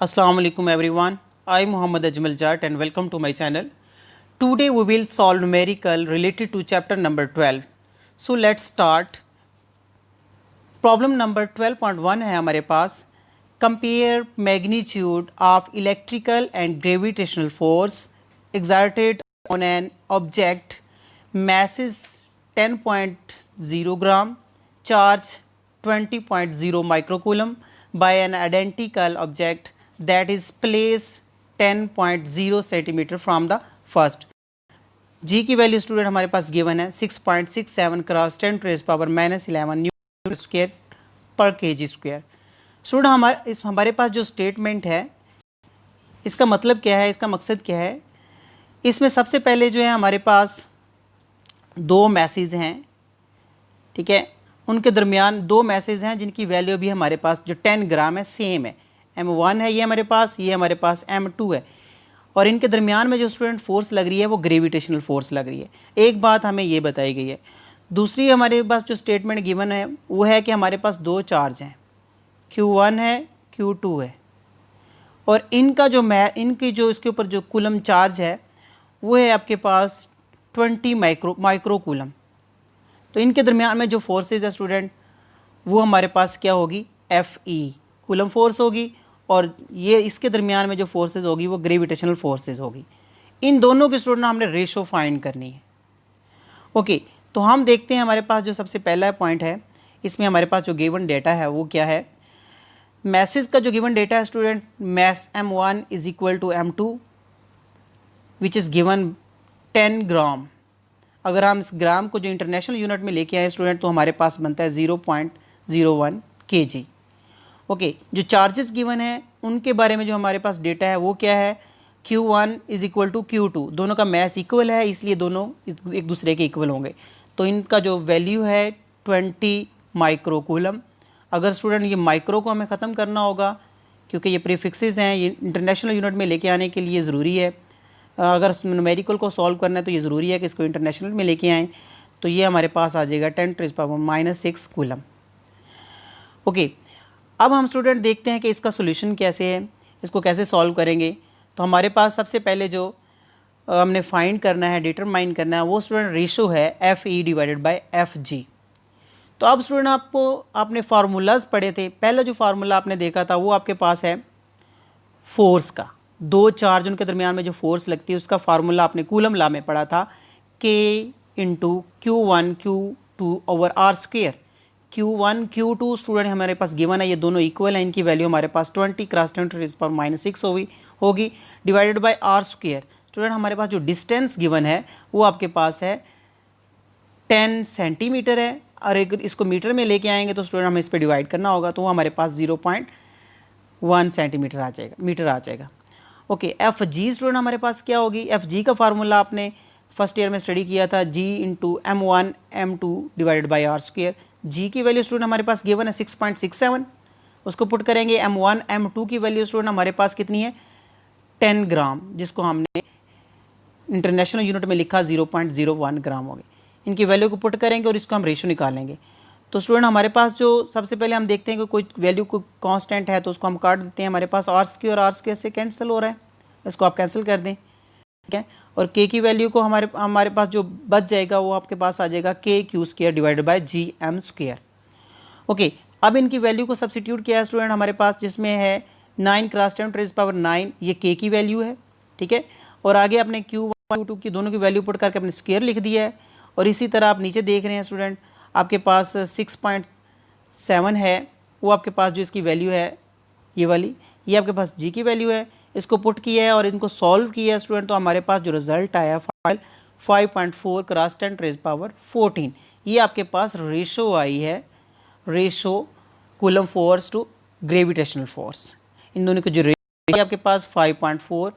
Assalamu alaikum everyone. I am Muhammad Ajmal Jat and welcome to my channel. Today we will solve numerical related to chapter number 12. So let's start. Problem number 12.1 है हमारे पास. Compare magnitude of electrical and gravitational force exerted on an object mass is 10.0 gram, charge 20.0 microcoulomb by an identical object that is placed 10.0 centimeter from the first. G की value student हमारे पास given है 6.67 cross 10⁻⁻11 Newton square पर kg square. Student हमारे पास जो statement है इसका मतलब क्या है, इसका मकसद क्या है. इसमें सबसे पहले जो है हमारे पास दो मैसेज हैं, ठीक है. उनके दरमियान दो मैसेज हैं जिनकी वैल्यू भी हमारे पास जो 10 ग्राम है सेम है. M1 है ये हमारे पास M2 है. और इनके दरमियान में जो स्टूडेंट फोर्स लग रही है वो ग्रेविटेशनल फोर्स लग रही है. एक बात हमें ये बताई गई है. दूसरी हमारे पास जो स्टेटमेंट गिवन है वो है कि हमारे पास दो चार्ज हैं, Q1 है, Q2 है. और इनकी जो इसके ऊपर जो कूलम चार्ज है वो है आपके पास 20 माइक्रो कूलम. तो इनके दरमियान में जो फोर्सेज है स्टूडेंट वो हमारे पास क्या होगी, Fe कूलम फोर्स होगी. और ये इसके दरमियान में जो फोर्सेज होगी वो ग्रेविटेशनल फोर्सेज होगी. इन दोनों के स्टूडेंट हमने रेशो फाइंड करनी है. ओके, तो हम देखते हैं हमारे पास जो सबसे पहला पॉइंट है. इसमें हमारे पास जो गिवन डेटा है वो क्या है. मैसेज का जो गिवन डेटा है student, mass M1 is equal to M2 which is given 10 gram. अगर हम इस ग्राम को जो इंटरनेशनल यूनिट में लेके आए स्टूडेंट तो हमारे पास बनता है 0.01 kg. ओके, जो चार्जेस गिवन है उनके बारे में जो हमारे पास डेटा है वो क्या है, Q1 is equal to Q2. दोनों का मैस इक्वल है इसलिए दोनों एक दूसरे के इक्वल होंगे. तो इनका जो वैल्यू है 20 माइक्रोकूलम. अगर स्टूडेंट ये माइक्रो को हमें ख़त्म करना होगा क्योंकि ये प्रीफिक्सेस हैं, ये इंटरनेशनल यूनिट में लेके आने के लिए ज़रूरी है. अगर न्यूमेरिकल को सॉल्व करना है तो ये ज़रूरी है कि इसको इंटरनेशनल में लेके आएँ. तो ये हमारे पास आ जाएगा 10⁻⁻6 कूलम. ओके, अब हम स्टूडेंट देखते हैं कि इसका सोल्यूशन कैसे है, इसको कैसे सॉल्व करेंगे. तो हमारे पास सबसे पहले जो हमने फाइंड करना है, डिटरमाइन करना है वो स्टूडेंट रेशो है Fe डिवाइडेड बाय Fg. तो अब स्टूडेंट आपने फार्मूलाज पढ़े थे. पहला जो फार्मूला आपने देखा था वो आपके पास है फोर्स का. दो चार्ज उनके दरमियान में जो फोर्स लगती है उसका फार्मूला आपने कूलम लॉ में पढ़ा था, K into Q1 Q2 over R square. Q1 Q2 student हमारे पास गिवन है, ये दोनों इक्वल हैं. इनकी वैल्यू हमारे पास 20 क्रॉस 10⁻⁻6 होगी divided by R square. Student हमारे पास जो डिस्टेंस गिवन है वो आपके पास है 10 सेंटीमीटर है. और अगर इसको मीटर में लेके आएंगे तो स्टूडेंट हमें इस पर डिवाइड करना होगा तो वो हमारे पास 0.1 सेंटीमीटर आ जाएगा, मीटर आ जाएगा. ओके, Fg स्टूडेंट हमारे पास क्या होगी. Fg का फार्मूला आपने फर्स्ट ईयर में स्टडी किया था, G into M1 M2 divided by R square. G की वैल्यू स्टूडेंट हमारे पास गिवन है 6.67. उसको पुट करेंगे. M1 M2 की वैल्यू स्टूडेंट हमारे पास कितनी है 10 ग्राम, जिसको हमने इंटरनेशनल यूनिट में लिखा 0.01 ग्राम हो गए. इनकी वैल्यू को पुट करेंगे और इसको हम रेशो निकालेंगे. तो स्टूडेंट हमारे पास जो सबसे पहले हम देखते हैं कि कोई वैल्यू को कांस्टेंट है तो उसको हम काट देते हैं. हमारे पास R स्क्वायर से कैंसिल हो रहा है, इसको आप कैंसिल कर दें, ठीक है. और K की वैल्यू को हमारे पास जो बच जाएगा वो आपके पास आ जाएगा KQ square divided by GM square. Okay, अब इनकी वैल्यू को सब्सिट्यूट किया है स्टूडेंट हमारे पास, जिसमें है 9 क्रॉस 10⁻⁹, ये K की वैल्यू है, ठीक है. और आगे आपने Q1 Q2 की दोनों की वैल्यू पुट करके अपने स्क्वायर लिख दिया है. और इसी तरह आप नीचे देख रहे हैं स्टूडेंट आपके पास 6.7 है, वो आपके पास जो इसकी वैल्यू है ये वाली, ये आपके पास G की वैल्यू है. इसको पुट किया है और इनको सॉल्व किया है स्टूडेंट तो हमारे पास जो रिजल्ट आया 5.4 क्रॉस 10⁻14. ये आपके पास रेशो आई है, ratio Coulomb force to gravitational force. इन दोनों की जो रेशो आपके पास 5.4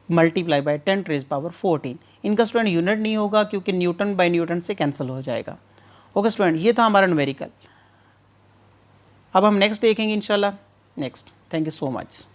मल्टीप्लाई बाय 10⁻14. इनका स्टूडेंट यूनिट नहीं होगा क्योंकि न्यूटन बाय न्यूटन से कैंसिल हो जाएगा. ओके स्टूडेंट, ये था हमारा न्यूमेरिकल. अब हम नेक्स्ट देखेंगे इंशाल्लाह. Next, thank you so much.